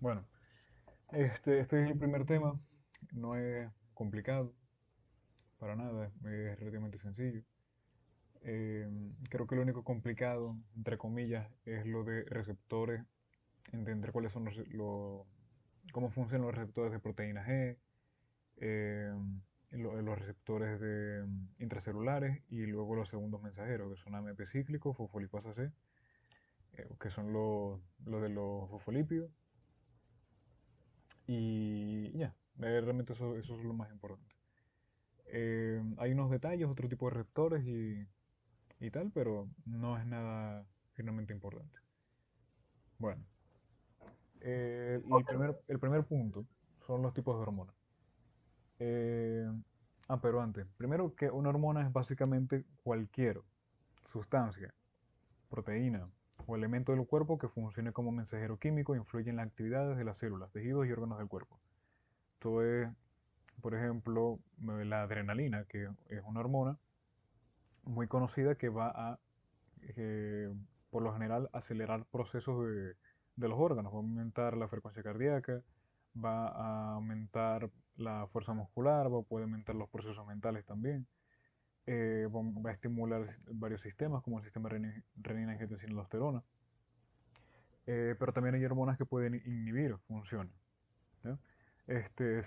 Bueno, este es el primer tema. No es complicado, para nada, es relativamente sencillo. Eh, Creo que lo único complicado, entre comillas, es lo de receptores, entender cuáles son cómo funcionan los receptores de proteína G, eh, los receptores de intracelulares y luego los segundos mensajeros, que son AMP cíclico, fosfolipasa C, que son los de los fosfolípidos. Y ya, realmente eso es lo más importante. Hay unos detalles, otro tipo de receptores y tal, pero no es nada finalmente importante. Bueno, Ok. el primer punto son los tipos de hormonas. Eh, pero antes, primero que una hormona es básicamente cualquier sustancia, proteína o elemento del cuerpo que funcione como mensajero químico e influye en las actividades de las células, tejidos y órganos del cuerpo. Esto es, por ejemplo, la adrenalina, que es una hormona muy conocida que va a, eh, por lo general, acelerar procesos de los órganos. Va a aumentar la frecuencia cardíaca, va a aumentar la fuerza muscular, puede aumentar los procesos mentales también. Va a estimular varios sistemas, como el sistema renina, angiotensina y aldosterona. Pero también hay hormonas que pueden inhibir funciones. ¿Ya?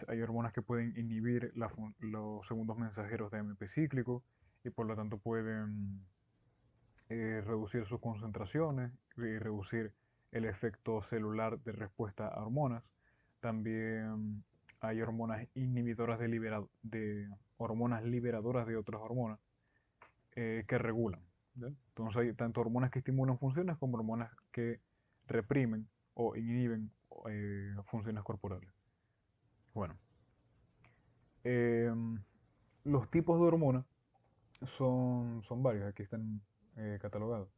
Hay hormonas que pueden inhibir los segundos mensajeros de AMP cíclico y por lo tanto pueden reducir sus concentraciones y reducir el efecto celular de respuesta a hormonas. También hay hormonas inhibidoras de hormonas liberadoras de otras hormonas que regulan. ¿Ya? Entonces hay tanto hormonas que estimulan funciones como hormonas que reprimen o inhiben funciones corporales. Bueno, eh, los tipos de hormonas son varios, aquí están catalogados.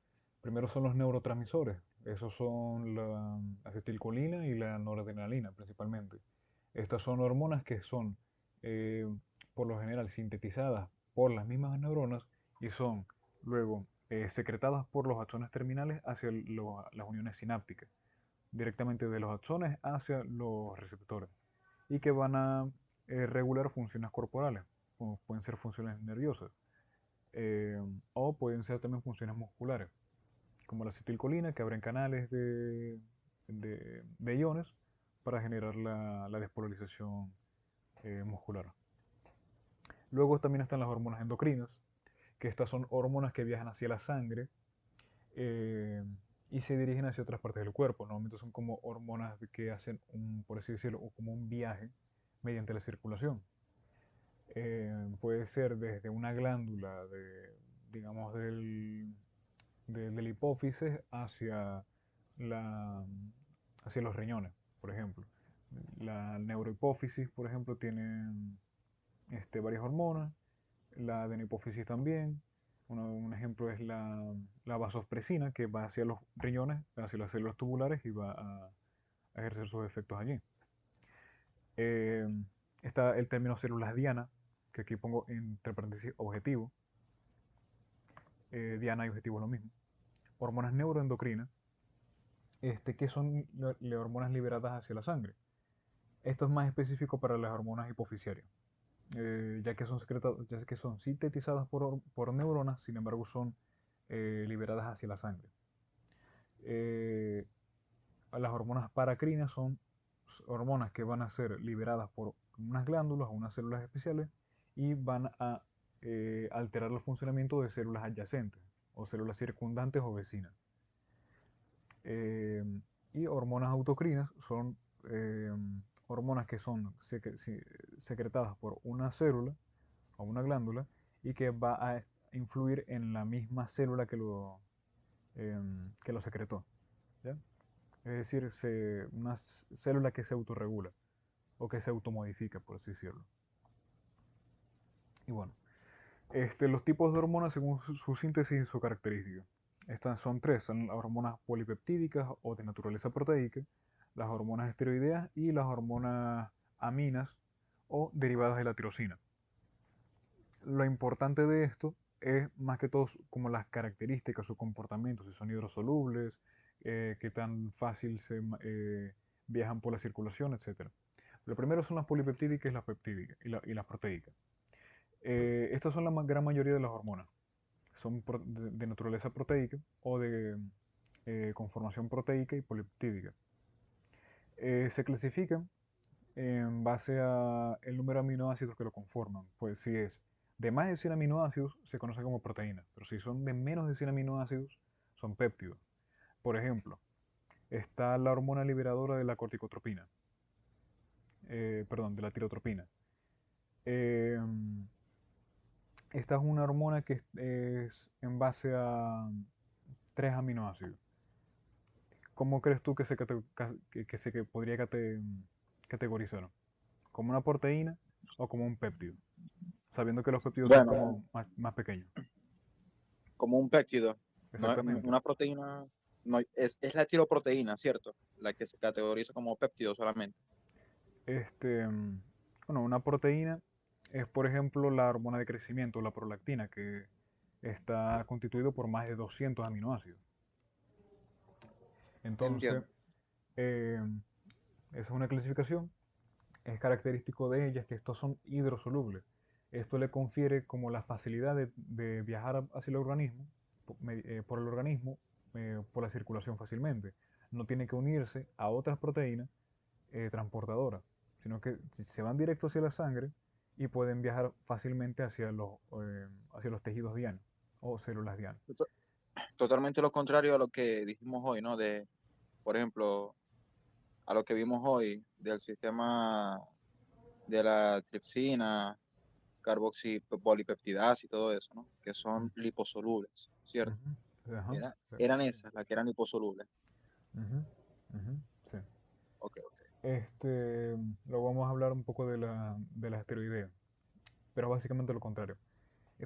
Primero son los neurotransmisores, esos son la acetilcolina y la noradrenalina principalmente. Estas son hormonas que son eh, por lo general sintetizadas por las mismas neuronas y son luego secretadas por los axones terminales hacia las uniones sinápticas, directamente de los axones hacia los receptores y que van a regular funciones corporales, como pueden ser funciones nerviosas eh, o pueden ser también funciones musculares, como la acetilcolina, que abren canales de iones para generar la despolarización muscular. Luego también están las hormonas endocrinas, que estas son hormonas que viajan hacia la sangre eh, y se dirigen hacia otras partes del cuerpo. Normalmente son como hormonas que hacen, por así decirlo, como un viaje mediante la circulación. Puede ser desde una glándula digamos, de la hipófisis la, hacia los riñones, por ejemplo. La neurohipófisis, por ejemplo, tiene varias hormonas, la adenopófisis también. Un ejemplo es la vasopresina, que va hacia los riñones, hacia las células tubulares y va a ejercer sus efectos allí. Eh, Está el término células diana, que aquí pongo entre paréntesis objetivo. Diana y objetivo es lo mismo. Hormonas neuroendocrinas, que son hormonas liberadas hacia la sangre. Esto es más específico para las hormonas hipofisiarias, ya que son sintetizadas por neuronas, sin embargo son liberadas hacia la sangre. Eh, las hormonas paracrinas son hormonas que van a ser liberadas por unas glándulas o unas células especiales y van a alterar el funcionamiento de células adyacentes o células circundantes o vecinas. Eh, y hormonas autocrinas son eh, hormonas que son secretadas por una célula o una glándula y que va a influir en la misma célula que lo secretó. ¿Ya? Es decir, una célula que se autorregula o que se automodifica, por así decirlo. Y bueno, los tipos de hormonas según su síntesis y su característica. Estas son tres, son las hormonas polipeptídicas o de naturaleza proteica, las hormonas esteroideas y las hormonas aminas o derivadas de la tirosina. Lo importante de esto es más que todo como las características, su comportamiento, si son hidrosolubles, qué tan fácil se viajan por la circulación, etcétera. Lo primero son las polipeptídicas y las peptídicas y las proteicas. Estas son la gran mayoría de las hormonas. Son de naturaleza proteica o de conformación proteica y polipeptídica. Se clasifican en base a el número de aminoácidos que lo conforman. Pues si es de más de 100 aminoácidos, se conoce como proteína, pero si son de menos de 100 aminoácidos, son péptidos. Por ejemplo, está la hormona liberadora de la corticotropina, perdón, de la tirotropina. Eh, Esta es una hormona que es en base a 3 aminoácidos. ¿Cómo crees tú que que podría categorizar? ¿Como una proteína o como un péptido? Sabiendo que los péptidos son Bueno, como más pequeños. como un péptido, no, Exactamente. una proteína, no, es la tiroproteína, ¿cierto? La que se categoriza como péptido solamente. Este, bueno, una proteína es, por ejemplo, la hormona de crecimiento, la prolactina, que está constituido por más de 200 aminoácidos. Entonces, Entiendo. eh, esa es una clasificación. Es característico de ellas que estos son hidrosolubles. Esto le confiere como la facilidad de viajar hacia el organismo, por el organismo, por la circulación fácilmente. No tiene que unirse a otras proteínas transportadoras, sino que se van directo hacia la sangre y pueden viajar fácilmente hacia los tejidos dianos o células dianas. To- Totalmente lo contrario a lo que dijimos hoy, ¿no? De, por ejemplo, a lo que vimos hoy del sistema de la tripsina, carboxipolipeptidasa y todo eso, ¿no? Que son Ujú, liposolubles, ¿cierto? ujú, ajá, sí, Eran esas las que eran liposolubles. ujú, ujú, sí. Ok, ok. Luego vamos a hablar un poco de las esteroideas, pero básicamente lo contrario.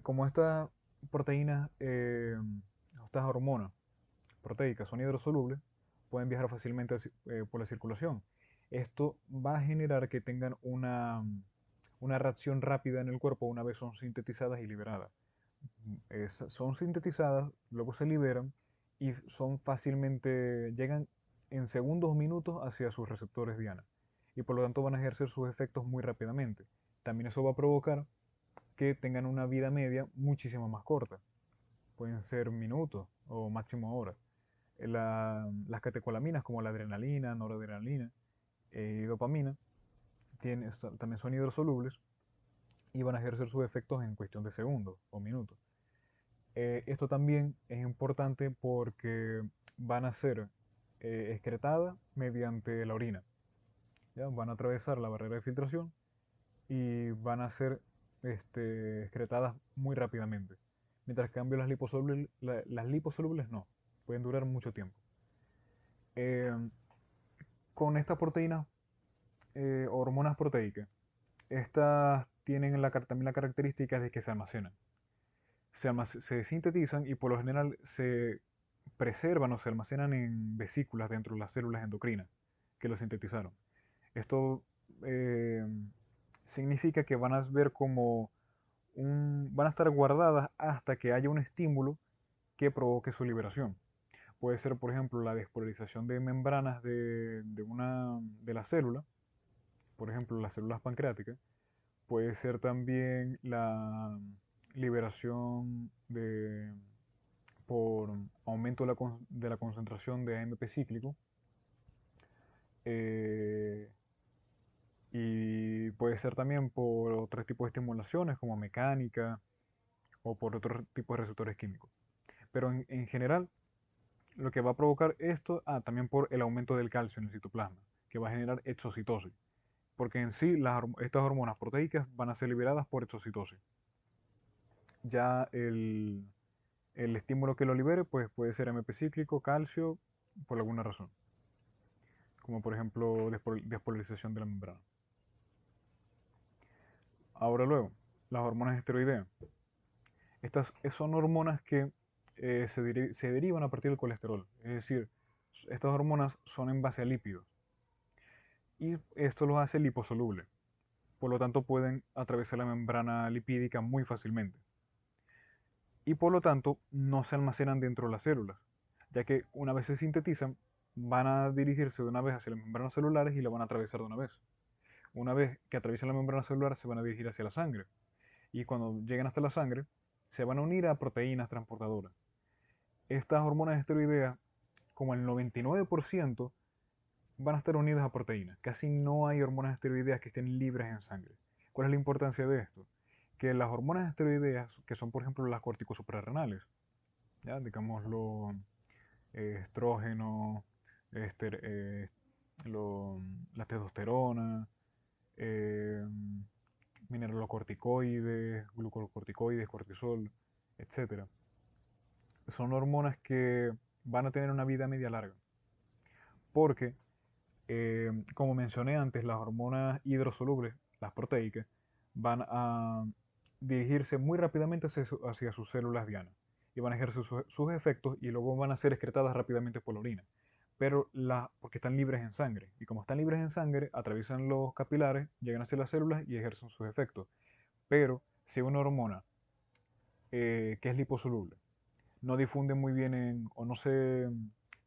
Como estas proteínas, estas hormonas proteicas son hidrosolubles, pueden viajar fácilmente por la circulación. Esto va a generar que tengan una reacción rápida en el cuerpo una vez son sintetizadas y liberadas. Son sintetizadas, luego se liberan y son fácilmente, llegan en segundos o minutos hacia sus receptores diana y por lo tanto van a ejercer sus efectos muy rápidamente. También eso va a provocar que tengan una vida media muchísimo más corta. Pueden ser minutos o máximo horas. Las catecolaminas como la adrenalina, noradrenalina y dopamina también son hidrosolubles y van a ejercer sus efectos en cuestión de segundos o minutos. Esto también es importante porque van a ser excretadas mediante la orina. ¿Ya? Van a atravesar la barrera de filtración y van a ser excretadas muy rápidamente. Mientras que en cambio las liposolubles no, pueden durar mucho tiempo. Eh, con estas proteínas, hormonas proteicas, estas tienen también la característica de que se almacenan. Se sintetizan y por lo general se preservan o se almacenan en vesículas dentro de las células endocrinas que lo sintetizaron. Esto eh, significa que van a ver como van a estar guardadas hasta que haya un estímulo que provoque su liberación. Puede ser, por ejemplo, la despolarización de membranas de la célula, por ejemplo, las células pancreáticas. Puede ser también la liberación por aumento de la concentración de AMP cíclico. eh, y puede ser también por otro tipo de estimulaciones como mecánica o por otro tipo de receptores químicos. Pero en general, lo que va a provocar esto, también por el aumento del calcio en el citoplasma, que va a generar exocitosis. Porque en sí estas hormonas proteicas van a ser liberadas por exocitosis. Ya el estímulo que lo libere pues puede ser AMP cíclico, calcio, por alguna razón. Como por ejemplo despolarización de la membrana. Ahora luego, las hormonas esteroideas. Estas son hormonas que se derivan a partir del colesterol. Es decir, estas hormonas son en base a lípidos. Y esto los hace liposolubles. Por lo tanto, pueden atravesar la membrana lipídica muy fácilmente. Y por lo tanto, no se almacenan dentro de las células, ya que una vez se sintetizan, van a dirigirse de una vez hacia las membranas celulares y la van a atravesar de una vez. Una vez que atraviesan la membrana celular, se van a dirigir hacia la sangre. Y cuando lleguen hasta la sangre, se van a unir a proteínas transportadoras. Estas hormonas esteroideas, como el 99%, van a estar unidas a proteínas. Casi no hay hormonas esteroideas que estén libres en sangre. ¿Cuál es la importancia de esto? Que las hormonas esteroideas, que son por ejemplo las corticosuprarrenales, ¿ya? Digámoslo, estrógeno, ester- eh, lo- la testosterona, eh, mineralocorticoides, glucocorticoides, cortisol, etcétera. Son hormonas que van a tener una vida media larga. Porque, como mencioné antes, las hormonas hidrosolubles, las proteicas, van a dirigirse muy rápidamente hacia sus células dianas y van a ejercer sus efectos y luego van a ser excretadas rápidamente por la orina. Pero porque están libres en sangre. Y como están libres en sangre, atraviesan los capilares, llegan hacia las células y ejercen sus efectos. Pero si una hormona que es liposoluble no difunde muy bien o no se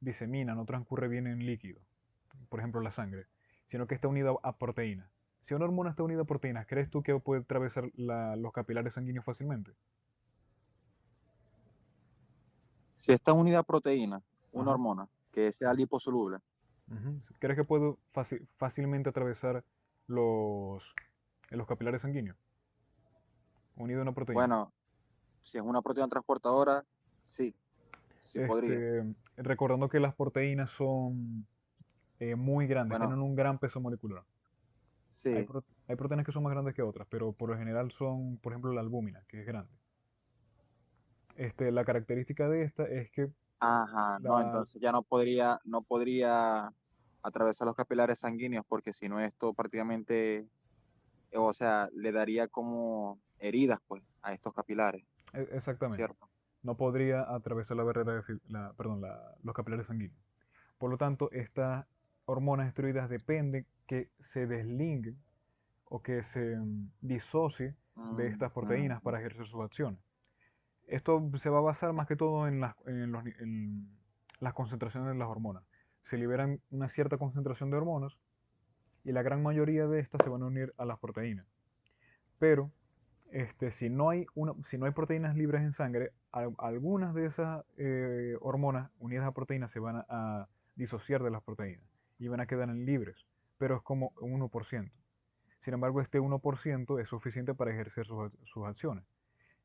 disemina, no transcurre bien en líquido, por ejemplo la sangre, sino que está unida a proteínas. Si una hormona está unida a proteínas, ¿crees tú que puede atravesar los capilares sanguíneos fácilmente? Si está unida a proteína, una Ajá. hormona que sea liposoluble, Ujú. ¿Crees que puede fácilmente atravesar los, los capilares sanguíneos unido a una proteína? bueno, si es una proteína transportadora, sí, sí podría. Recordando que las proteínas son muy grandes, Bueno, tienen un gran peso molecular. sí, Hay proteínas que son más grandes que otras, pero por lo general son, por ejemplo, la albúmina, que es grande. La característica de esta es que ajá, no, la, entonces ya no podría atravesar los capilares sanguíneos porque si no esto prácticamente, o sea, le daría como heridas pues a estos capilares, exactamente, ¿cierto? no podría atravesar la barrera perdón, los capilares sanguíneos. Por lo tanto, estas hormonas esteroides dependen que se deslinguen o que se disocie de estas proteínas Ujú. para ejercer sus acciones. Esto se va a basar más que todo en las concentraciones de las hormonas. Se liberan una cierta concentración de hormonas y la gran mayoría de estas se van a unir a las proteínas. Pero si no hay proteínas libres en sangre, algunas de esas hormonas unidas a proteínas se van a disociar de las proteínas y van a quedar en libres, pero es como un 1%. Sin embargo, este 1% es suficiente para ejercer sus acciones.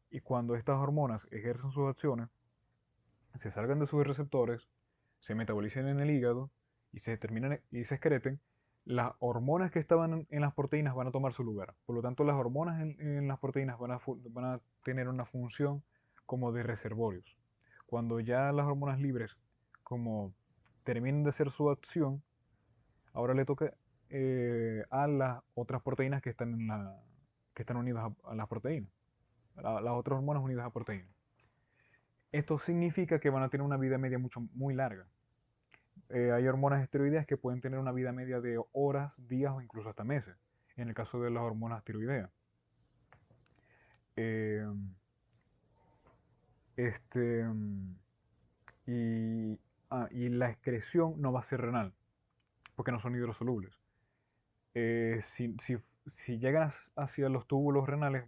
Y cuando estas hormonas ejercen sus acciones, se salgan de sus receptores, se metabolicen en el hígado y se excreten, las hormonas que estaban en las proteínas van a tomar su lugar. Por lo tanto, las hormonas en las proteínas van a tener una función como de reservorios. Cuando ya las hormonas libres como terminen de hacer su acción, ahora le toca a las otras proteínas que están unidas a las proteínas, las otras hormonas unidas a proteínas. Esto significa que van a tener una vida media muy larga. Hay hormonas esteroideas que pueden tener una vida media de horas, días o incluso hasta meses, en el caso de las hormonas tiroideas. Eh, este, y, y la excreción no va a ser renal, porque no son hidrosolubles. Si llegan hacia los túbulos renales,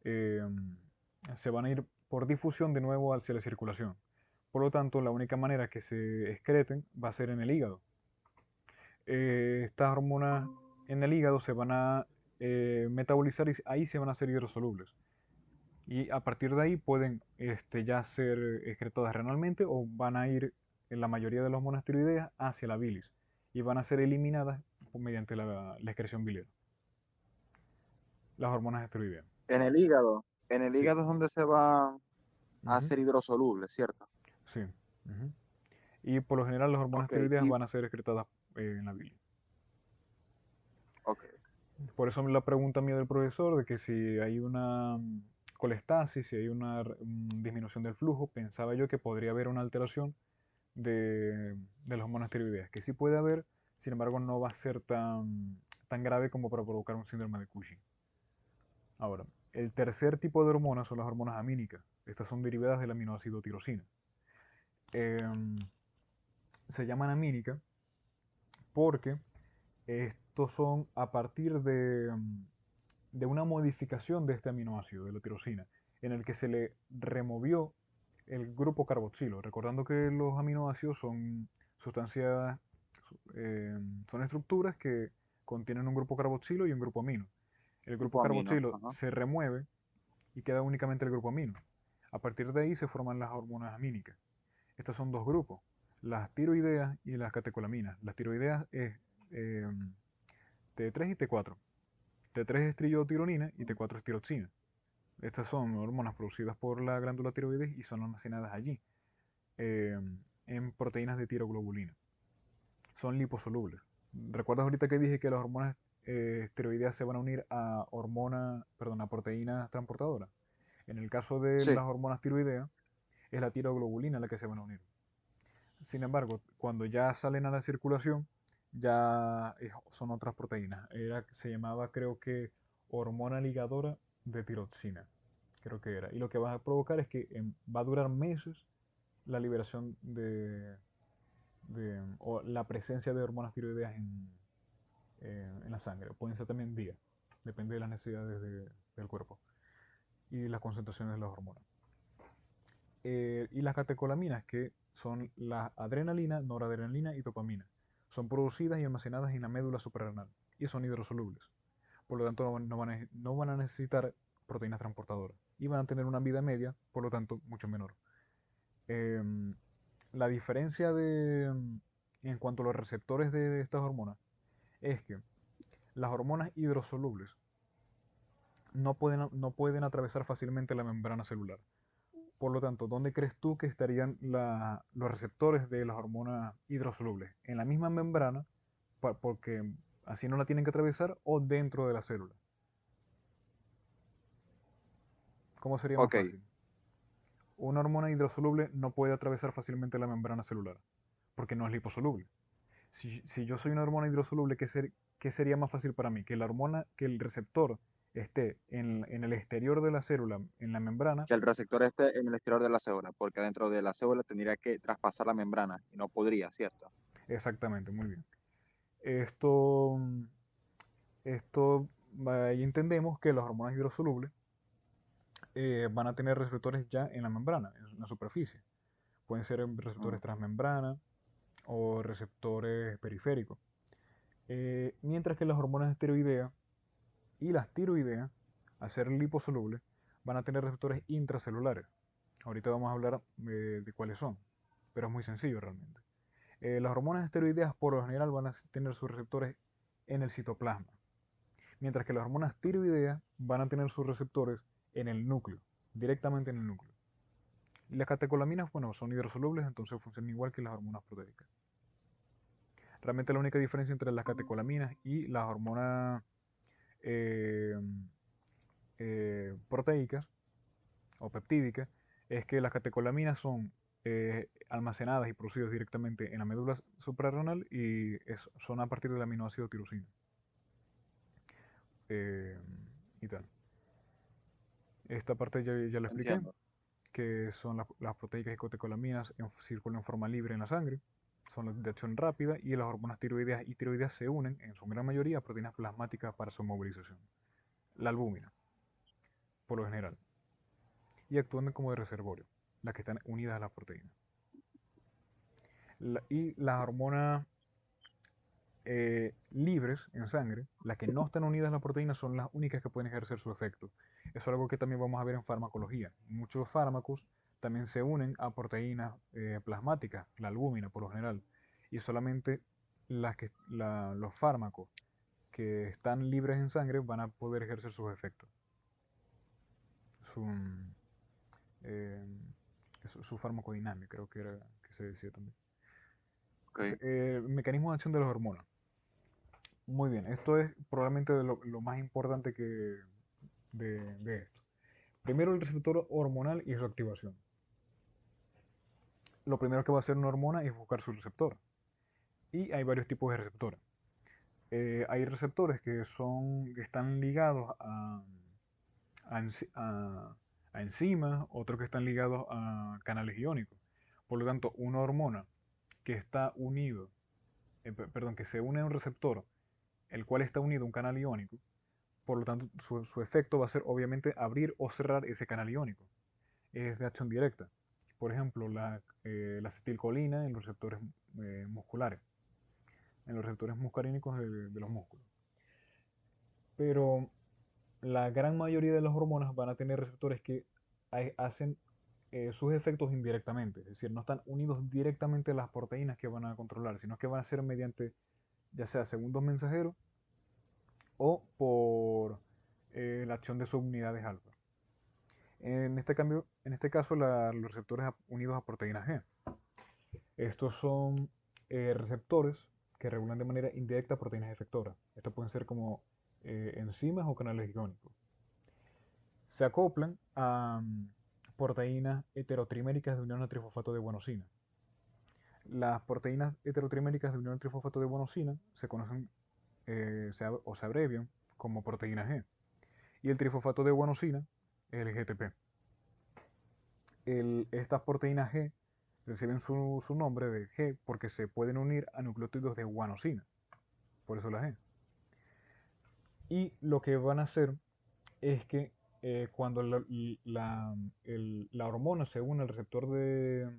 eh, se van a ir por difusión de nuevo hacia la circulación. Por lo tanto, la única manera que se excreten va a ser en el hígado. Estas hormonas en el hígado se van a metabolizar y ahí se van a hacer hidrosolubles. Y a partir de ahí pueden ya ser excretadas renalmente o van a ir en la mayoría de las hormonas tiroideas hacia la bilis y van a ser eliminadas mediante la excreción biliar. Las hormonas esteroideas. En el Sí. hígado es donde se va a Ujú. hacer hidrosoluble, ¿cierto? Sí. Ujú. Y por lo general las hormonas Ok, tiroideas van a ser excretadas en la bilis. ok. Por eso la pregunta mía del profesor de que si hay una colestasis, si hay una disminución del flujo, pensaba yo que podría haber una alteración de las hormonas tiroideas, que sí puede haber, sin embargo no va a ser tan grave como para provocar un síndrome de Cushing. Ahora, el tercer tipo de hormonas son las hormonas amínicas. Estas son derivadas del aminoácido tirosina. Em, se llaman amínicas porque estos son a partir de una modificación de este aminoácido, de la tirosina, en el que se le removió el grupo carboxilo. Recordando que los aminoácidos son sustancias, eh, son estructuras que contienen un grupo carboxilo y un grupo amino. El grupo Tipo amino. carboxilo Ajá. se remueve y queda únicamente el grupo amino. A partir de ahí se forman las hormonas amínicas. Estos son dos grupos, las tiroideas y las catecolaminas. Las tiroideas es eh, T3 y T4. T3 es triotironina y T4 es tiroxina. Estas son hormonas producidas por la glándula tiroides y son almacenadas allí, eh, en proteínas de tiroglobulina. Son liposolubles. ¿Recuerdas ahorita que dije que las hormonas tiroideas se van a unir a a proteínas transportadoras? En el caso de Sí. las hormonas tiroideas, es la tiroglobulina la que se van a unir. Sin embargo, cuando ya salen a la circulación, son otras proteínas. Se llamaba, creo que, hormona ligadora de tiroxina. Creo que era. Y lo que va a provocar es que va a durar meses la liberación o la presencia de hormonas tiroideas en la sangre. Pueden ser también días. Depende de las necesidades del cuerpo y las concentraciones de las hormonas. Y las catecolaminas, que son la adrenalina, noradrenalina y dopamina. Son producidas y almacenadas en la médula suprarrenal y son hidrosolubles. Por lo tanto, no van a necesitar proteínas transportadoras y van a tener una vida media, por lo tanto, mucho menor. Em, la diferencia en cuanto a los receptores de estas hormonas es que las hormonas hidrosolubles no pueden atravesar fácilmente la membrana celular. Por lo tanto, ¿dónde crees tú que estarían los receptores de las hormonas hidrosolubles? ¿En la misma membrana, porque así no la tienen que atravesar, o dentro de la célula? ¿Cómo sería más Ok. fácil? Una hormona hidrosoluble no puede atravesar fácilmente la membrana celular, porque no es liposoluble. Si yo soy una hormona hidrosoluble, ¿qué sería más fácil para mí? Que el receptor esté en el exterior de la célula, en la membrana. Que el receptor esté en el exterior de la célula, porque dentro de la célula tendría que traspasar la membrana y no podría, ¿cierto? Exactamente, muy bien. Esto, esto, ahí entendemos que las hormonas hidrosolubles van a tener receptores ya en la membrana, en la superficie. Pueden ser receptores Mm. transmembrana o receptores periféricos. Mientras que las hormonas esteroideas y las tiroideas, al ser liposolubles, van a tener receptores intracelulares. Ahorita vamos a hablar de cuáles son, pero es muy sencillo realmente. Las hormonas esteroideas por lo general van a tener sus receptores en el citoplasma, mientras que las hormonas tiroideas van a tener sus receptores en el núcleo, directamente en el núcleo. Y las catecolaminas, bueno, son hidrosolubles, entonces funcionan igual que las hormonas proteicas. Realmente la única diferencia entre las catecolaminas y las hormonas eh, proteicas o peptídicas es que las catecolaminas son almacenadas y producidas directamente en la médula suprarrenal y son a partir del aminoácido tirosina. Eh, y tal. Esta parte ya la expliqué, Entiendo. que son las proteicas y catecolaminas circulan en forma libre en la sangre, son de acción rápida y las hormonas tiroideas y tiroideas se unen en su gran mayoría a proteínas plasmáticas para su movilización. La albúmina, por lo general, y actúan como de reservorio, las que están unidas a las proteínas. Y las hormonas libres en sangre, las que no están unidas a la proteína, son las únicas que pueden ejercer su efecto. Eso es algo que también vamos a ver en farmacología. Muchos fármacos también se unen a proteínas plasmáticas, la albúmina por lo general, y solamente los fármacos que están libres en sangre van a poder ejercer sus efectos. Su, eh, su farmacodinámica, creo que era que se decía también. Entonces, Ok. mecanismo de acción de las hormonas. Muy bien, esto es probablemente lo más importante de esto. Primero el receptor hormonal y su activación. Lo primero que va a hacer una hormona es buscar su receptor. Y hay varios tipos de receptores. Hay receptores que están ligados a, a- a enzimas, otros que están ligados a canales iónicos. Por lo tanto, una hormona que está unido, perdón, que se une a un receptor, el cual está unido a un canal iónico, por lo tanto su efecto va a ser obviamente abrir o cerrar ese canal iónico. Es de acción directa. Por ejemplo, la acetilcolina en los receptores musculares, en los receptores muscarínicos de los músculos. Pero la gran mayoría de las hormonas van a tener receptores que hacen sus efectos indirectamente, es decir, no están unidos directamente a las proteínas que van a controlar, sino que van a ser mediante ya sea segundos mensajeros o por la acción de subunidades alfa. En este caso, los receptores unidos a proteína G. Estos son receptores que regulan de manera indirecta proteínas efectoras. Estos pueden ser como enzimas o canales iónicos. Se acoplan a proteínas heterotriméricas de unión a trifosfato de guanosina. Las proteínas heterotriméricas de unión a trifosfato de guanosina se conocen o se abrevian como proteína G. Y el trifosfato de guanosina es el GTP. Estas proteínas G reciben su nombre de G porque se pueden unir a nucleótidos de guanosina, por eso la G. Y lo que van a hacer es que cuando la hormona se une al receptor de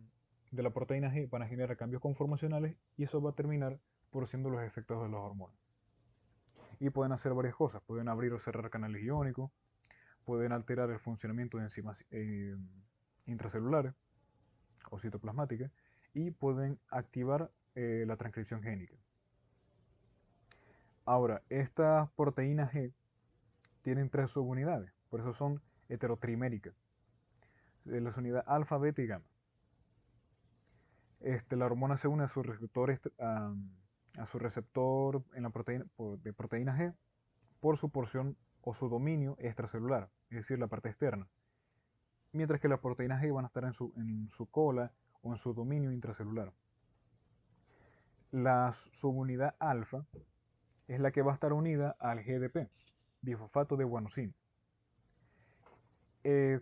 la proteína G, van a generar cambios conformacionales y eso va a terminar produciendo los efectos de las hormonas. Y pueden hacer varias cosas, pueden abrir o cerrar canales iónicos, pueden alterar el funcionamiento de enzimas intracelulares o citoplasmáticas y pueden activar la transcripción génica. Ahora, estas proteínas G tienen tres subunidades, por eso son heterotriméricas. Las unidades alfa, beta y gamma. La hormona se une a a su receptor en la proteína, de proteína G por su porción o su dominio extracelular, es decir, la parte externa. Mientras que las proteínas G van a estar en su cola o en su dominio intracelular. La subunidad alfa es la que va a estar unida al GDP, difosfato de guanosina.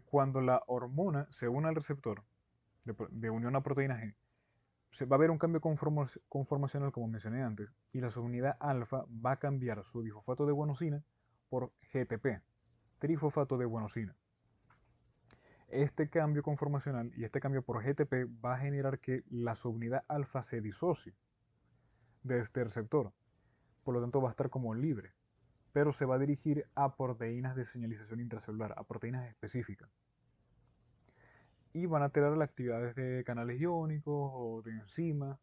Cuando la hormona se une al receptor de unión a proteína G, va a haber un cambio conformacional, como mencioné antes, y la subunidad alfa va a cambiar su difosfato de guanosina por GTP, trifosfato de guanosina. Este cambio conformacional y este cambio por GTP va a generar que la subunidad alfa se disocie de este receptor. Por lo tanto, va a estar como libre, pero se va a dirigir a proteínas de señalización intracelular, a proteínas específicas. Y van a alterar las actividades de canales iónicos o de enzimas,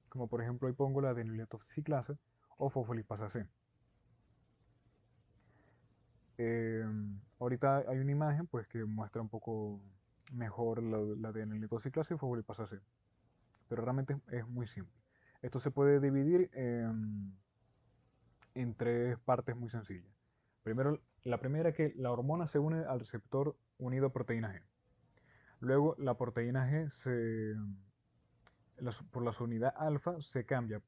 como por ejemplo ahí pongo la adenylatoxiclasa o fosfolipasa C. Ahorita hay una imagen pues que muestra un poco mejor la adenylatoxiclasa y fosfolipasa C, pero realmente es muy simple. Esto se puede dividir en tres partes muy sencillas. Primero, la primera es que la hormona se une al receptor unido a proteína G. Luego la proteína G por la unidad alfa se cambia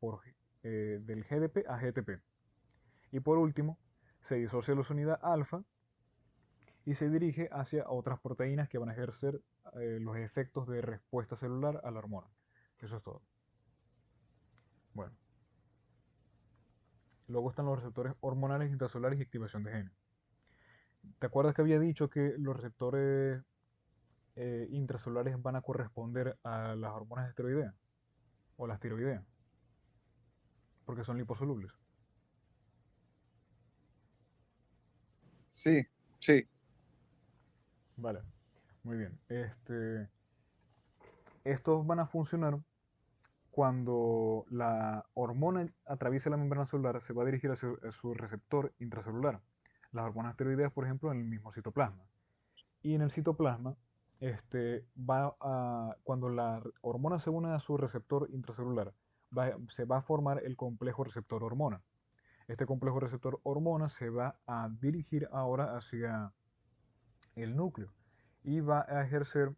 del GDP a GTP. Y por último, se disocia la unidad alfa y se dirige hacia otras proteínas que van a ejercer los efectos de respuesta celular a la hormona. Eso es todo. Bueno, luego están los receptores hormonales intracelulares y activación de genes. ¿Te acuerdas que había dicho que los receptores intracelulares van a corresponder a las hormonas esteroideas o las tiroideas? Porque son liposolubles. Sí, sí. Vale, muy bien. Estos van a funcionar cuando la hormona atraviesa la membrana celular, se va a dirigir a su receptor intracelular. Las hormonas esteroideas, por ejemplo, en el mismo citoplasma. Y en el citoplasma, cuando la hormona se une a su receptor intracelular, se va a formar el complejo receptor hormona. Este complejo receptor hormona se va a dirigir ahora hacia el núcleo y va a ejercer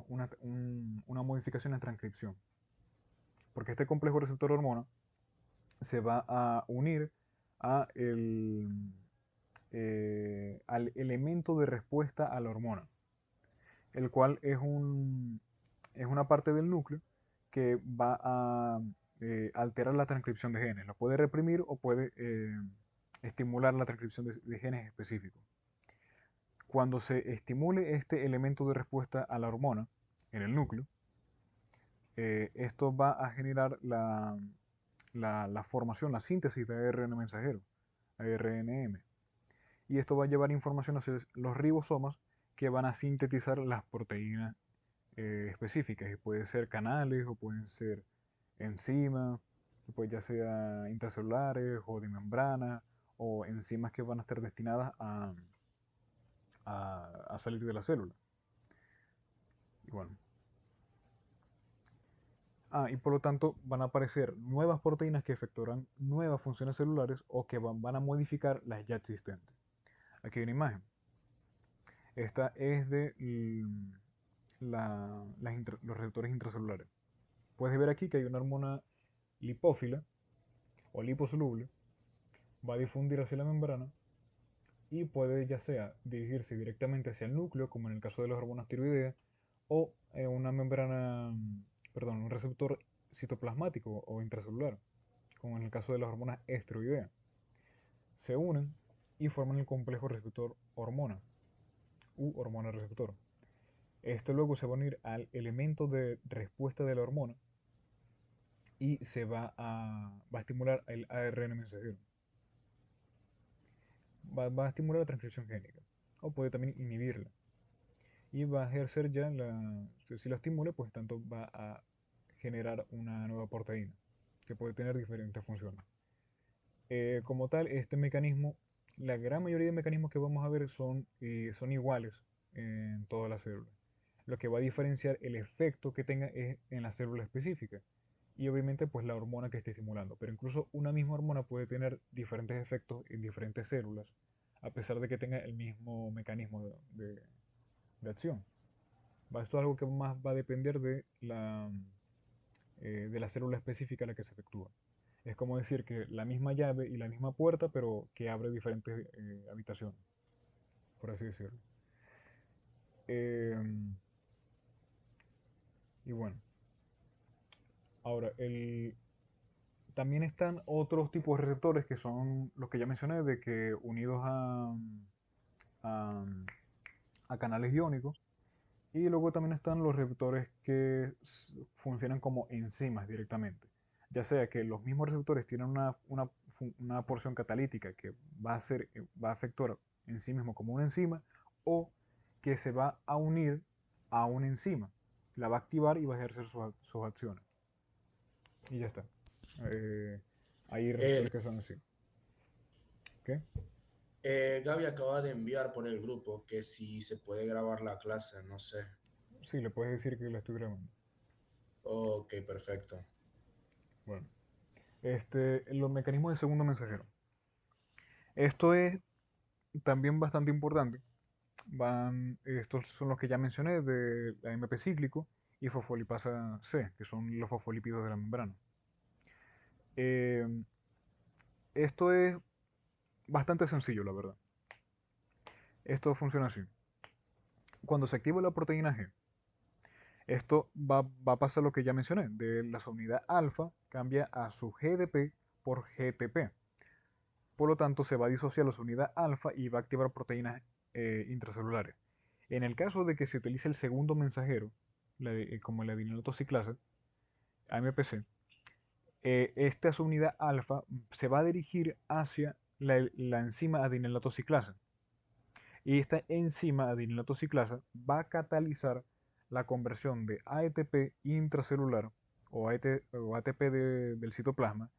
una modificación en transcripción. Porque este complejo receptor hormona se va a unir a al elemento de respuesta a la hormona, el cual es una parte del núcleo que va a alterar la transcripción de genes. Lo puede reprimir o puede estimular la transcripción de genes específicos. Cuando se estimule este elemento de respuesta a la hormona en el núcleo, esto va a generar la formación, la síntesis de ARN mensajero, ARNM. Y esto va a llevar información hacia los ribosomas que van a sintetizar las proteínas específicas. Y pueden ser canales o pueden ser enzimas, pues ya sea intracelulares o de membrana, o enzimas que van a estar destinadas a salir de la célula. Y bueno. Y por lo tanto van a aparecer nuevas proteínas que efectuarán nuevas funciones celulares o que van a modificar las ya existentes. Aquí hay una imagen. Esta es de los receptores intracelulares. Puedes ver aquí que hay una hormona lipófila o liposoluble, va a difundir hacia la membrana y puede ya sea dirigirse directamente hacia el núcleo, como en el caso de las hormonas tiroideas, o una membrana, perdón, un receptor citoplasmático o intracelular, como en el caso de las hormonas esteroideas. Se unen y forman el complejo receptor hormona u hormona receptor. Este luego se va a unir al elemento de respuesta de la hormona y va a estimular el ARN mensajero. Va a estimular la transcripción génica o puede también inhibirla. Y va a ejercer ya si lo estimula, pues tanto va a generar una nueva proteína que puede tener diferentes funciones. Como tal, este mecanismo, la gran mayoría de mecanismos que vamos a ver son iguales en todas las células. Lo que va a diferenciar el efecto que tenga es en la célula específica y obviamente pues la hormona que esté estimulando. Pero incluso una misma hormona puede tener diferentes efectos en diferentes células a pesar de que tenga el mismo mecanismo de acción. Esto es algo que más va a depender de la célula específica a la que se efectúa. Es como decir que la misma llave y la misma puerta, pero que abre diferentes habitaciones, por así decirlo. Eh, y bueno, ahora, también están otros tipos de receptores que son los que ya mencioné, de que unidos a, a canales iónicos. Y luego también están los receptores que funcionan como enzimas directamente. Ya sea que los mismos receptores tienen una porción catalítica que va a efectuar en sí mismo como una enzima, o que se va a unir a una enzima, la va a activar y va a ejercer sus acciones. Y ya está. Eh, Hay Eh, receptores que son así. ¿Ok? Gaby acaba de enviar por el grupo que si se puede grabar la clase, no sé. Sí, le puedes decir que la estoy grabando. Ok, perfecto. Bueno, los mecanismos de segundo mensajero. Esto es también bastante importante. Estos son los que ya mencioné de AMP cíclico y fosfolipasa C, que son los fosfolípidos de la membrana. Eh, Esto es bastante sencillo, la verdad. Esto funciona así. Cuando se activa la proteína G, esto va a pasar lo que ya mencioné. De la subunidad alfa cambia a su GDP por GTP. Por lo tanto, se va a disociar la subunidad alfa y va a activar proteínas intracelulares. En el caso de que se utilice el segundo mensajero, como la adenylatociclasa, AMPC, esta subunidad alfa se va a dirigir hacia la enzima adenylatociclasa. Y esta enzima adenylatociclasa va a catalizar la conversión de ATP intracelular o ATP del citoplasma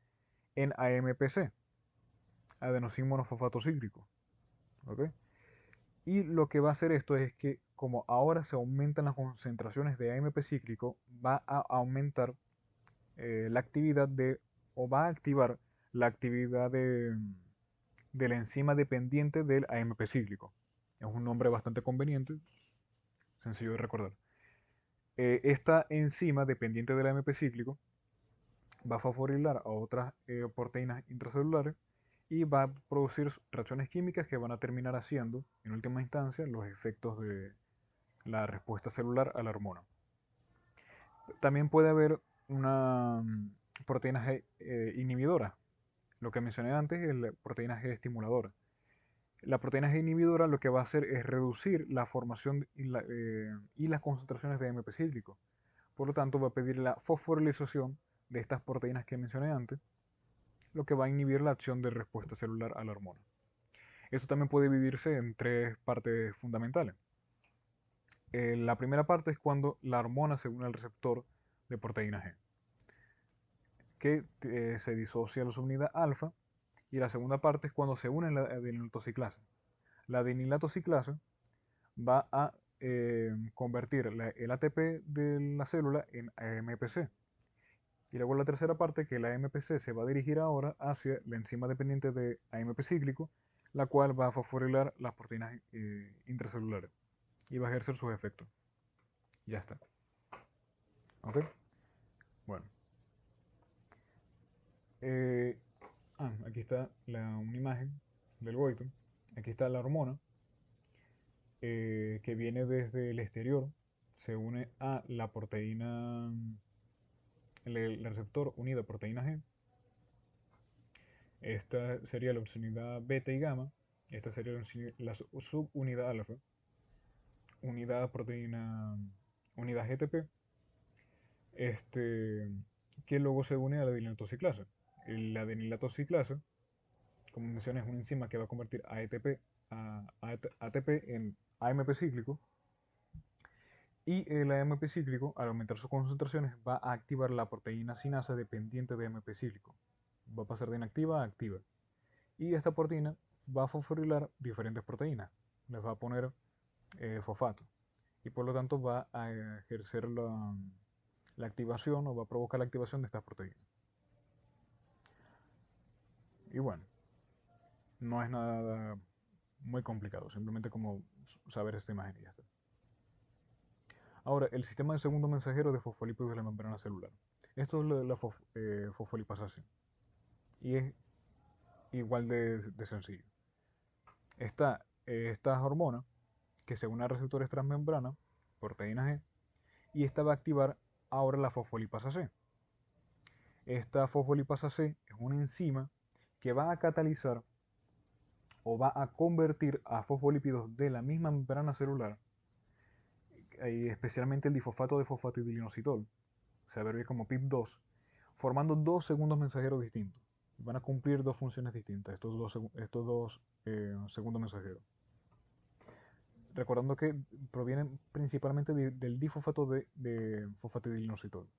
en AMPC, adenosín monofosfato cíclico. ¿Ok? Y lo que va a hacer esto es que como ahora se aumentan las concentraciones de AMP cíclico, va a aumentar la actividad o va a activar la actividad de la enzima dependiente del AMP cíclico. Es un nombre bastante conveniente, sencillo de recordar. Esta enzima dependiente del AMP cíclico va a fosforilar a otras proteínas intracelulares y va a producir reacciones químicas que van a terminar haciendo, en última instancia, los efectos de la respuesta celular a la hormona. También puede haber una proteína G inhibidora. Lo que mencioné antes es la proteína G estimuladora. La proteína G inhibidora lo que va a hacer es reducir la formación y las concentraciones de AMP cíclico. Por lo tanto, va a pedir la fosforilización de estas proteínas que mencioné antes, lo que va a inhibir la acción de respuesta celular a la hormona. Eso también puede dividirse en tres partes fundamentales. La primera parte es cuando la hormona se une al receptor de proteína G, que se disocia la subunidad alfa, y la segunda parte es cuando se une la adenilatoxiclasa. La adenilatoxiclasa va a convertir el ATP de la célula en AMPC. Y luego la tercera parte, que la AMPC se va a dirigir ahora hacia la enzima dependiente de AMP cíclico, la cual va a fosforilar las proteínas intracelulares y va a ejercer sus efectos. Ya está. ¿Ok? Bueno. Aquí está una imagen del goito. Aquí está la hormona que viene desde el exterior, se une a la proteína, el receptor unido a proteína G. Esta sería la unidad beta y gamma. Esta sería la subunidad alfa, unidad proteína, unidad GTP, que luego se une a la adenilatoxiclasa. La adenilatoxiclasa, como mencioné, es una enzima que va a convertir ATP en AMP cíclico. Y el AMP cíclico, al aumentar sus concentraciones, va a activar la proteína sinasa dependiente de AMP cíclico. Va a pasar de inactiva a activa. Y esta proteína va a fosforilar diferentes proteínas. Les va a poner fosfato. Y por lo tanto va a ejercer la activación o va a provocar la activación de estas proteínas. Y bueno, no es nada muy complicado, simplemente como saber esta imagen y ya está. Ahora, el sistema de segundo mensajero de fosfolípidos de la membrana celular. Esto es la fosfolipasa C. Y es igual de sencillo. Está esta hormona que se une a receptores transmembrana, proteína G, y esta va a activar ahora la fosfolipasa C. Esta fosfolipasa C es una enzima que va a catalizar o va a convertir a fosfolípidos de la misma membrana celular, especialmente el difosfato de fosfatidilinositol, se abrevia como PIP2, formando dos segundos mensajeros distintos. Van a cumplir dos funciones distintas, estos dos segundos mensajeros. Recordando que provienen principalmente del difosfato de fosfatidilinositol.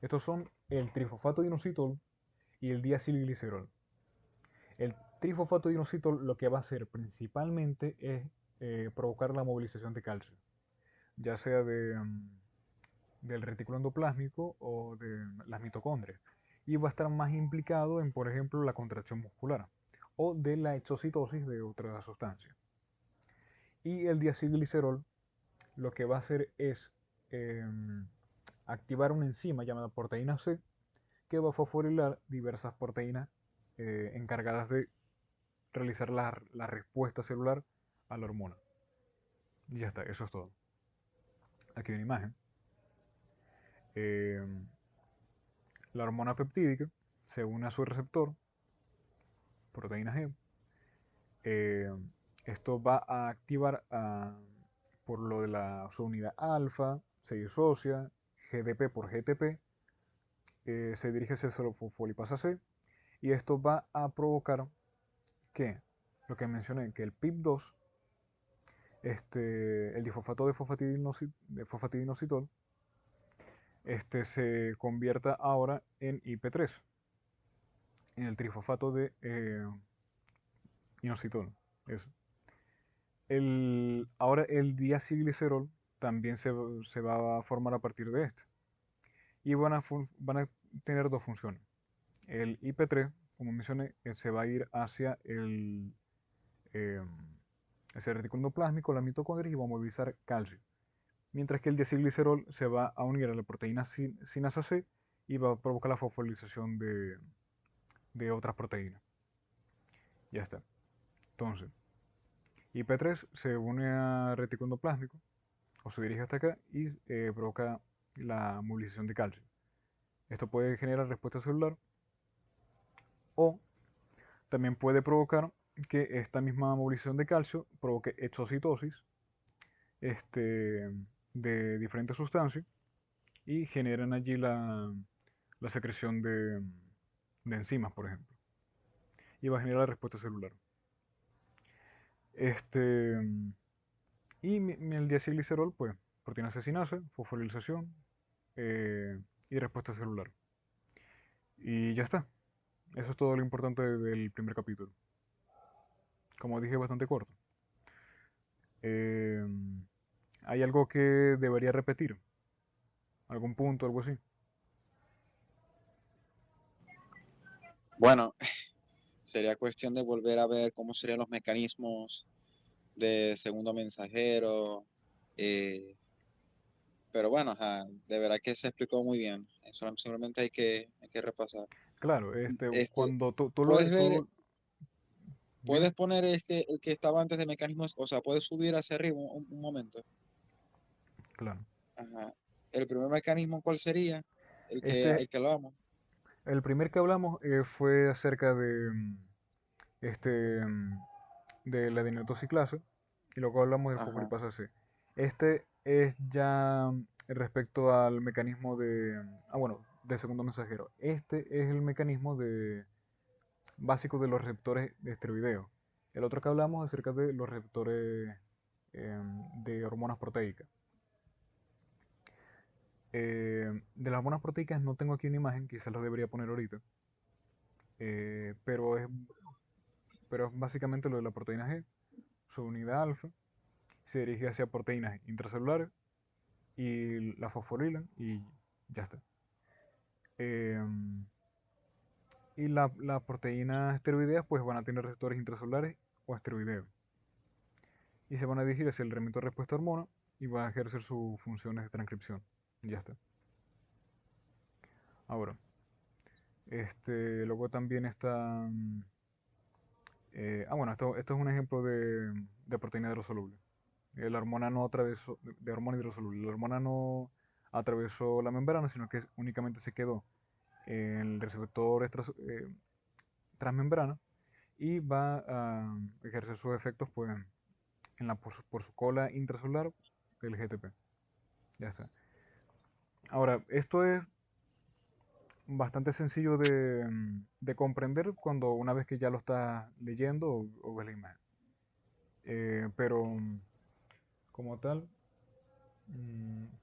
Estos son el trifosfato de inositol y el diacilglicerol. El trifosfato de inositol lo que va a hacer principalmente es provocar la movilización de calcio, ya sea del retículo endoplásmico o de las mitocondrias, y va a estar más implicado en, por ejemplo, la contracción muscular o de la exocitosis de otras sustancias. Y el diacilglicerol lo que va a hacer es activar una enzima llamada proteína C que va a fosforilar diversas proteínas encargadas de realizar la respuesta celular a la hormona. Y ya está, eso es todo. Aquí hay una imagen. La hormona peptídica se une a su receptor, proteína G. Esto va a activar por lo de la subunidad alfa, se disocia, GDP por GTP, se dirige hacia la fosfolipasa C, y esto va a provocar que, lo que mencioné, que el PIP2, el difosfato de fosfatidinosidol, se convierta ahora en IP3, en el trifosfato de inositol. Eso. Ahora el diacilglicerol también se va a formar a partir de este. Y van a tener dos funciones. El IP3, como mencioné, se va a ir hacia ese retículo endoplásmico, la mitocondria, y va a movilizar calcio. Mientras que el diacilglicerol se va a unir a la proteína sinasa C y va a provocar la fosforilación de otras proteínas. Ya está. Entonces, IP3 se une a retículo endoplásmico o se dirige hasta acá y provoca la movilización de calcio. Esto puede generar respuesta celular o también puede provocar que esta misma movilización de calcio provoque exocitosis este, de diferentes sustancias y generan allí la secreción de enzimas, por ejemplo, y va a generar la respuesta celular. Este, y el diacilglicerol, pues, proteína asesinase, fosforilización y respuesta celular. Y ya está. Eso es todo lo importante del primer capítulo. Como dije, bastante corto. Eh, ¿Hay algo que debería repetir? ¿Algún punto, algo así? Bueno, sería cuestión de volver a ver cómo serían los mecanismos de segundo mensajero. eh, pero bueno, ajá, de verdad que se explicó muy bien. Eso simplemente hay que repasar. Claro, Este, cuando tú puedes ver, dime. puedes poner el que estaba antes de mecanismos, o sea, puedes subir hacia arriba un momento. Claro. Ajá. El primer mecanismo, ¿cuál sería? Este, El que hablábamos. el primer que hablamos fue acerca este, mm, de la dinatociclasa y luego hablamos del Ajá, fosfolipasa C. Este es ya respecto al mecanismo bueno, de segundo mensajero. Este es el mecanismo básico de los receptores de esteroideos. El otro que hablamos acerca de los receptores de hormonas proteicas. De las hormonas proteicas no tengo aquí una imagen, quizás lo debería poner ahorita, eh, pero, es, pero es básicamente lo de la proteína G, su unidad alfa, se dirige hacia proteínas intracelulares y la fosforilan y ya está. Em, y las proteínas esteroideas pues van a tener receptores intracelulares o esteroideos y se van a dirigir hacia el elemento de respuesta a hormona y van a ejercer sus funciones de transcripción. Ya está. Ahora, luego también está... bueno, esto es un ejemplo de proteína hidrosoluble. La hormona no atravesó, de hormona hidrosoluble, la hormona no atravesó la membrana, sino que únicamente se quedó en el receptor transmembrana y va a ejercer sus efectos pues, por su cola intracelular del GTP. Ya está. Ahora, esto es bastante sencillo de comprender cuando una vez que ya lo estás leyendo o ves la imagen. Pero como tal,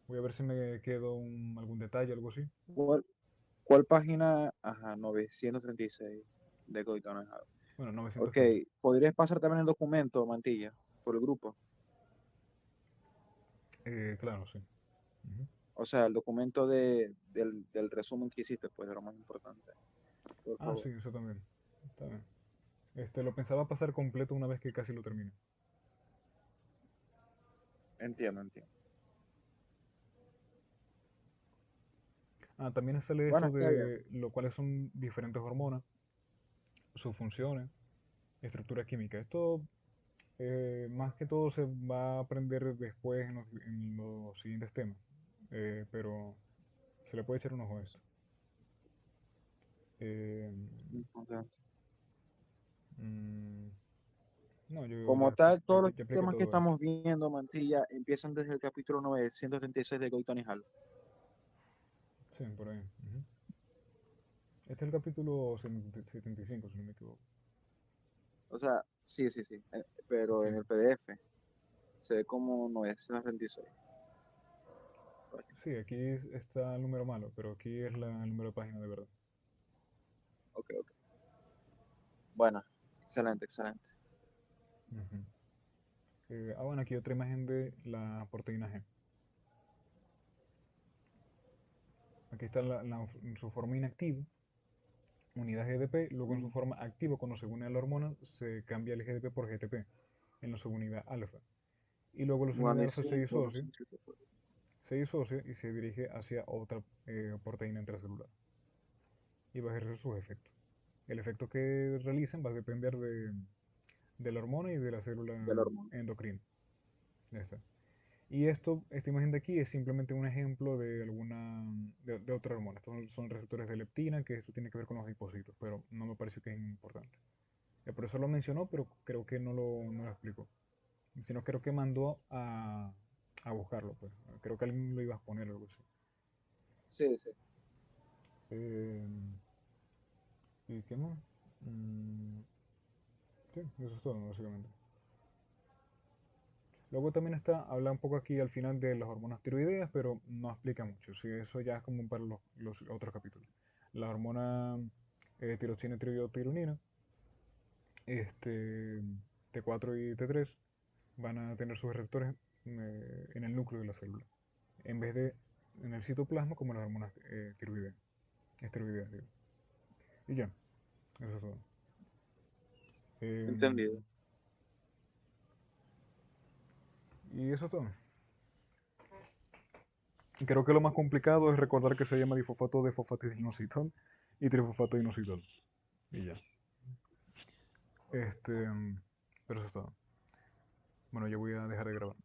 voy a ver si me quedo algún detalle, algo así. ¿Cuál, cuál página? Ajá, 936 de Goiton House. Bueno, Ok, 913. ¿podrías pasar también el documento, Mantilla, por el grupo? Claro, sí. Ujú. O sea, el documento del resumen que hiciste, pues, de lo más importante, por Ah, favor. sí, eso también. Está bien. Lo pensaba pasar completo una vez que casi lo termine. Entiendo, entiendo. Ah, también sale Bueno, esto está bien. de lo cuales son diferentes hormonas, sus funciones, estructura química. Esto más que todo se va a aprender después en los siguientes temas. Pero se le puede echar un ojo a esto. Eh, Importante. mm, no, yo Como ya, tal, todos los ya apliqué temas que todo esto. estamos viendo, Mantilla, empiezan desde el capítulo 936 de Goiton y Hall. Sí, por ahí. Ujú. Este es el capítulo 75, si no me equivoco. O sea, sí, sí, sí. Pero Sí, en el PDF se ve como 936. sí, aquí está el número malo, pero aquí es el número de página de verdad. Ok, ok. Bueno, excelente, excelente. Ujú. Bueno, aquí otra imagen de la proteína G. Aquí está en su forma inactiva, unidad GDP, luego en su Mm, forma activa, cuando se une a la hormona, se cambia el GDP por GTP, en la subunidad alfa. Y luego la subunidad alfa guanecito, no sé si se puede. se disocia y se dirige hacia otra proteína intracelular y va a ejercer sus efectos. El efecto que realicen va a depender de la hormona y de la célula De la hormona. endocrina. Ya está. Y esta imagen de aquí es simplemente un ejemplo de de otra hormona. Estos son receptores de leptina, que esto tiene que ver con los adipocitos, pero no me pareció que es importante. Por eso lo mencionó, pero creo que no lo explicó. Si no, creo que mandó a buscarlo, pues. Creo que alguien lo iba a poner o algo así. Sí, sí. Eh, ¿Y qué más? Mm, sí, eso es todo, básicamente. Luego también habla un poco aquí al final de las hormonas tiroideas, pero no explica mucho. Sí, eso ya es como para los otros capítulos. La hormona tiroxina y tiroidotironina, T4 y T3, van a tener sus receptores en el núcleo de la célula, en vez de en el citoplasma como las hormonas esteroideas, digo. Y ya, eso es todo. Em, Entendido. y eso es todo. Y creo que lo más complicado es recordar que se llama difosfato de fosfatidilnositol y trifosfato de inositol. Y ya. Pero eso es todo. Bueno, yo voy a dejar de grabar.